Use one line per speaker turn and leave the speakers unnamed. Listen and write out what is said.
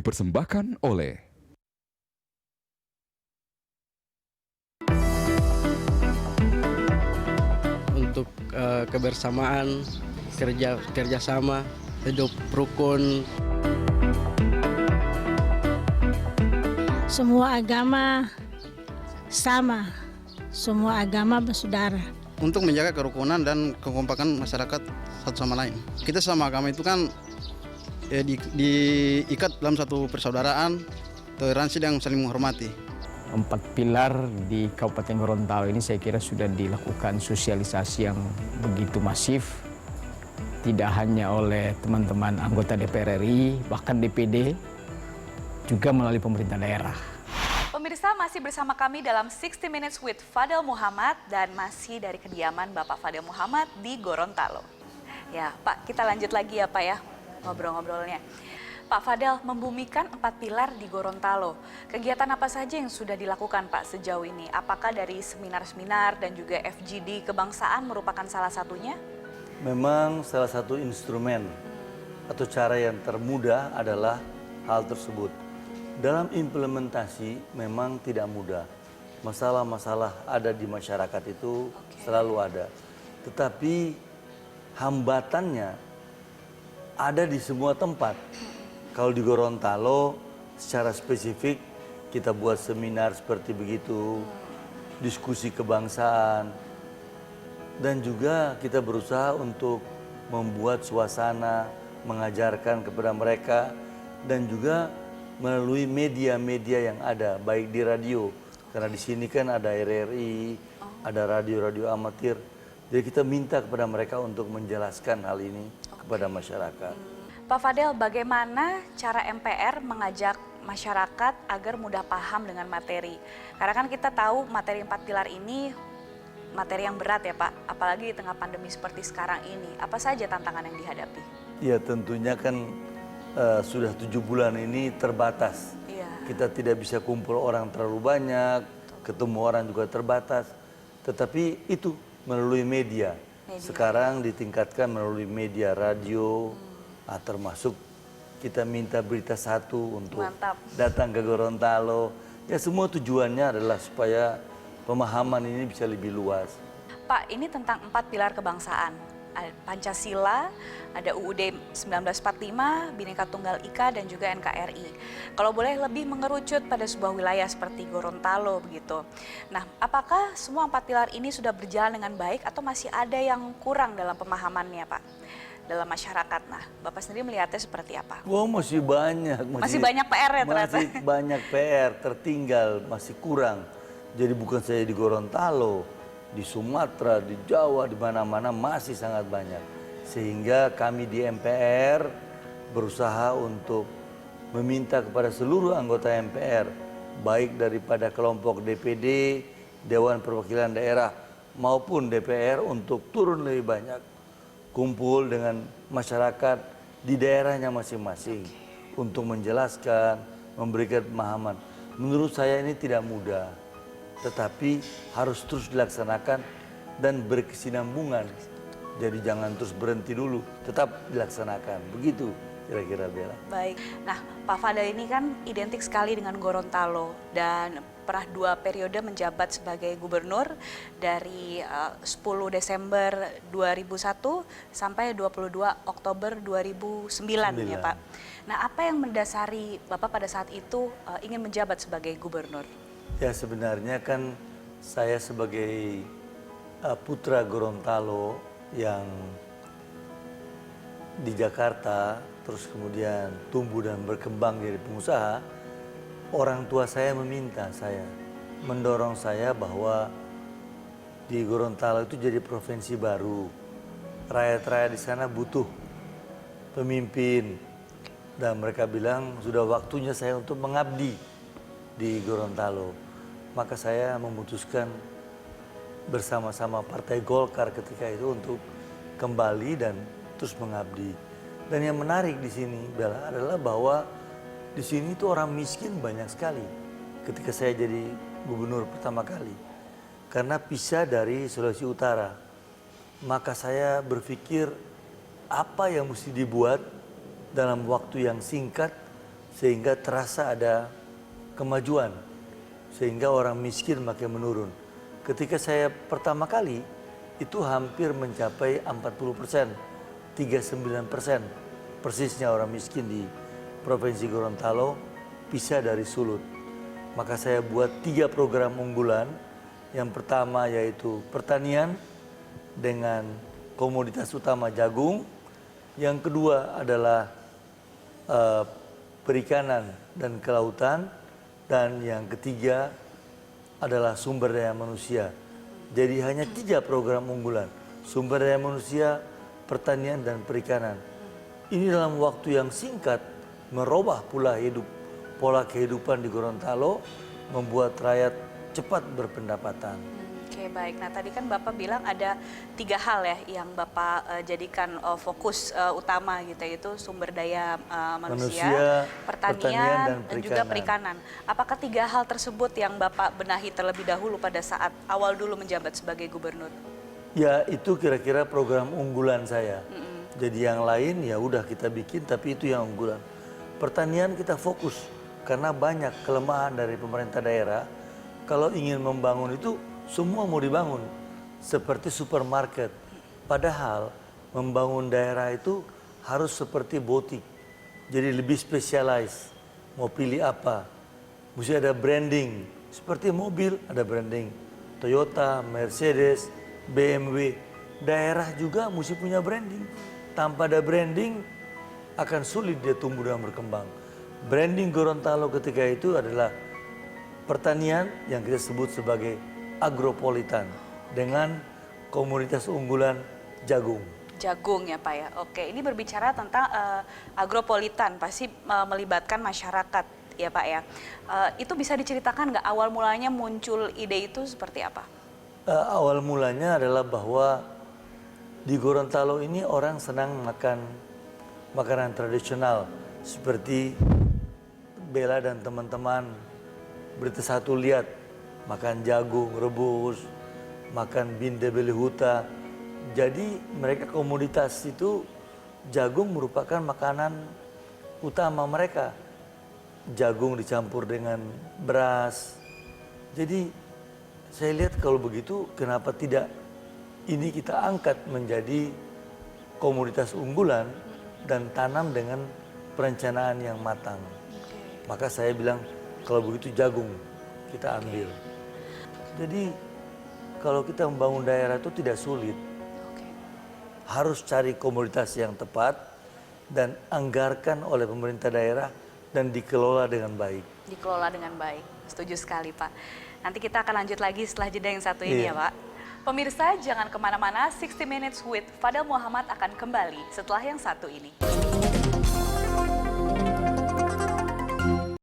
dipersembahkan oleh
untuk kebersamaan, kerjasama, hidup rukun.
Semua agama sama, semua agama bersaudara.
Untuk menjaga kerukunan dan kekompakan masyarakat satu sama lain. Kita sama agama itu kan diikat dalam satu persaudaraan, toleransi dan saling menghormati.
4 pilar di Kabupaten Gorontalo ini saya kira sudah dilakukan sosialisasi yang begitu masif. Tidak hanya oleh teman-teman anggota DPR RI, bahkan DPD, juga melalui pemerintah daerah.
Pemirsa, masih bersama kami dalam 60 Minutes with Fadel Muhammad dan masih dari kediaman Bapak Fadel Muhammad di Gorontalo. Ya Pak, kita lanjut lagi ya Pak ya, ngobrol-ngobrolnya. Pak Fadel membumikan 4 pilar di Gorontalo. Kegiatan apa saja yang sudah dilakukan Pak sejauh ini? Apakah dari seminar-seminar dan juga FGD kebangsaan merupakan salah satunya?
Memang salah satu instrumen atau cara yang termudah adalah hal tersebut. Dalam implementasi memang tidak mudah. Masalah-masalah ada di masyarakat itu selalu ada. Tetapi hambatannya ada di semua tempat. Kalau di Gorontalo secara spesifik kita buat seminar seperti begitu, diskusi kebangsaan, dan juga kita berusaha untuk membuat suasana, mengajarkan kepada mereka, dan juga melalui media-media yang ada, baik di radio, karena di sini kan ada RRI, ada radio-radio amatir. Jadi kita minta kepada mereka untuk menjelaskan hal ini kepada masyarakat.
Pak Fadel, bagaimana cara MPR mengajak masyarakat agar mudah paham dengan materi? Karena kan kita tahu materi 4 pilar ini materi yang berat ya Pak, apalagi di tengah pandemi seperti sekarang ini. Apa saja tantangan yang dihadapi?
Ya tentunya kan sudah 7 bulan ini terbatas.
Iya.
Kita tidak bisa kumpul orang terlalu banyak, ketemu orang juga terbatas. Tetapi itu melalui media. Sekarang ditingkatkan melalui media radio, termasuk kita minta Berita Satu untuk datang ke Gorontalo. Ya semua tujuannya adalah supaya pemahaman ini bisa lebih luas.
Pak, ini tentang 4 pilar kebangsaan. Ada Pancasila, ada UUD 1945, Bhinneka Tunggal Ika, dan juga NKRI. Kalau boleh lebih mengerucut pada sebuah wilayah seperti Gorontalo begitu. Nah, apakah semua 4 pilar ini sudah berjalan dengan baik atau masih ada yang kurang dalam pemahamannya Pak? Dalam masyarakat. Nah, Bapak sendiri melihatnya seperti apa?
Wah, masih banyak.
Masih banyak PR ya ternyata?
Masih banyak PR, tertinggal, masih kurang. Jadi bukan saja di Gorontalo, di Sumatera, di Jawa, di mana-mana masih sangat banyak. Sehingga kami di MPR berusaha untuk meminta kepada seluruh anggota MPR, baik daripada kelompok DPD, Dewan Perwakilan Daerah, maupun DPR untuk turun lebih banyak. Kumpul dengan masyarakat di daerahnya masing-masing untuk menjelaskan, memberikan pemahaman. Menurut saya ini tidak mudah, tetapi harus terus dilaksanakan dan berkesinambungan. Jadi jangan terus berhenti dulu, tetap dilaksanakan. Begitu kira-kira Bella.
Baik, nah Pak Fadel ini kan identik sekali dengan Gorontalo dan pernah 2 periode menjabat sebagai gubernur dari 10 Desember 2001 sampai 22 Oktober 2009 ya Pak. Nah, apa yang mendasari Bapak pada saat itu ingin menjabat sebagai gubernur?
Ya sebenarnya kan saya sebagai putra Gorontalo yang di Jakarta, terus kemudian tumbuh dan berkembang jadi pengusaha, orang tua saya meminta saya, mendorong saya bahwa di Gorontalo itu jadi provinsi baru. Rakyat-rakyat di sana butuh pemimpin. Dan mereka bilang sudah waktunya saya untuk mengabdi di Gorontalo. Maka saya memutuskan bersama-sama Partai Golkar ketika itu untuk kembali dan terus mengabdi. Dan yang menarik di sini Bella adalah bahwa di sini tuh orang miskin banyak sekali ketika saya jadi gubernur pertama kali. Karena pisah dari Sulawesi Utara. Maka saya berpikir apa yang mesti dibuat dalam waktu yang singkat sehingga terasa ada kemajuan, sehingga orang miskin makin menurun. Ketika saya pertama kali, itu hampir mencapai 40%, 39% persisnya orang miskin di Provinsi Gorontalo pisah dari Sulut. Maka saya buat 3 program unggulan. Yang pertama yaitu pertanian dengan komoditas utama jagung. Yang kedua adalah perikanan dan kelautan. Dan yang ketiga adalah sumber daya manusia. Jadi hanya 3 program unggulan, sumber daya manusia, pertanian, dan perikanan. Ini dalam waktu yang singkat merubah pola kehidupan di Gorontalo, membuat rakyat cepat berpendapatan.
Oke, baik. Nah, tadi kan Bapak bilang ada 3 hal ya yang Bapak jadikan fokus utama gitu, yaitu sumber daya manusia, pertanian, dan juga perikanan. Apakah 3 hal tersebut yang Bapak benahi terlebih dahulu pada saat awal dulu menjabat sebagai gubernur?
Ya, itu kira-kira program unggulan saya. Jadi yang lain ya udah kita bikin, tapi itu yang unggulan. Pertanian kita fokus karena banyak kelemahan dari pemerintah daerah. Kalau ingin membangun itu semua mau dibangun seperti supermarket. Padahal membangun daerah itu harus seperti butik. Jadi lebih spesialis. Mau pilih apa? Mesti ada branding. Seperti mobil ada branding. Toyota, Mercedes, BMW. Daerah juga mesti punya branding. Tanpa ada branding akan sulit dia tumbuh dan berkembang. Branding Gorontalo ketika itu adalah pertanian yang kita sebut sebagai agropolitan dengan komunitas unggulan jagung.
Jagung ya Pak ya. Oke, ini berbicara tentang agropolitan, pasti melibatkan masyarakat ya Pak ya. Itu bisa diceritakan nggak awal mulanya muncul ide itu seperti apa?
Awal mulanya adalah bahwa di Gorontalo ini orang senang makan makanan tradisional seperti Bella dan teman-teman Berita Satu lihat makan jagung rebus, makan binde belihuta. Jadi mereka komoditas itu jagung merupakan makanan utama mereka. Jagung dicampur dengan beras. Jadi saya lihat kalau begitu kenapa tidak ini kita angkat menjadi komoditas unggulan dan tanam dengan perencanaan yang matang. Maka saya bilang kalau begitu jagung kita ambil. Jadi kalau kita membangun daerah itu tidak sulit. Harus cari komoditas yang tepat dan anggarkan oleh pemerintah daerah dan dikelola dengan baik.
Dikelola dengan baik, setuju sekali Pak. Nanti kita akan lanjut lagi setelah jeda yang satu ini ya Pak. Pemirsa, jangan kemana-mana, 60 Minutes with Fadel Muhammad akan kembali setelah yang satu ini.